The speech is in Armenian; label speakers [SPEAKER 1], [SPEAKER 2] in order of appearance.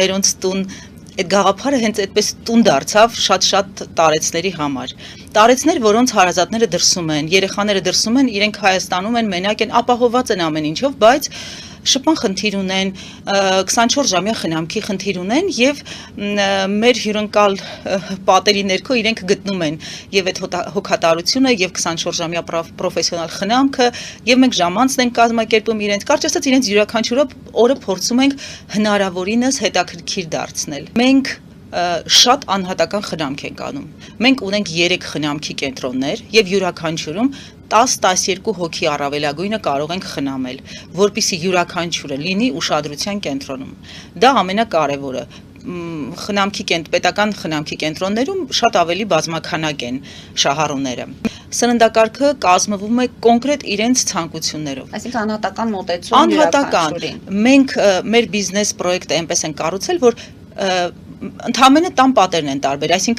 [SPEAKER 1] Մերոնց տուն այդ գաղափարը հենց այդպես տուն դարձավ շատ տարեցների համար։ Տարեցներ, որոնց հարազատները դրսում են, երեխաները դրսում են, իրենք Հայաստանում են, մենակ են, ապահոված են ամեն ինչով, բայց շփման խնդիր ունեն, 24-ժամյա խնամքի խնդիր ունեն եւ մեր հյուրընկալ պատերի ներքո իրենք գտնում են եւ այդ հոգատարությունը եւ 24-ժամյա պրոֆեսիոնալ խնամքը եւ մենք ժամանցն ենք կազմակերպում իրենց, կարճ ասած իրենց յուրաքանչյուր օրը փորձում ենք հնարավորինս հետաքրքիր դարձնել։ Մենք շատ անհատական խնամք ենք անում։ Մենք ունենք 3 խնամքի կենտրոններ եւ յուրաքանչյուրում 10-12 հոգի առավելագույնը կարող ենք խնամել, որպեսզի յուրաքանչյուրը լինի ուշադրության կենտրոնում։ Դա ամենակարևորը։ Պետական խնամքի կենտրոններում շատ ավելի բազմաքանակ են շահառուները։ Սննդակարգը կազմվում է կոնկրետ իրենց ցանկություններով։
[SPEAKER 2] Այսինքն անհատական մոտեցում
[SPEAKER 1] Անհատական։ Մենք մեր բիզնես պրոյեկտը այնպես են կառուցել, որ ընդհանրապես տան պատերն են տարբեր, այսինքն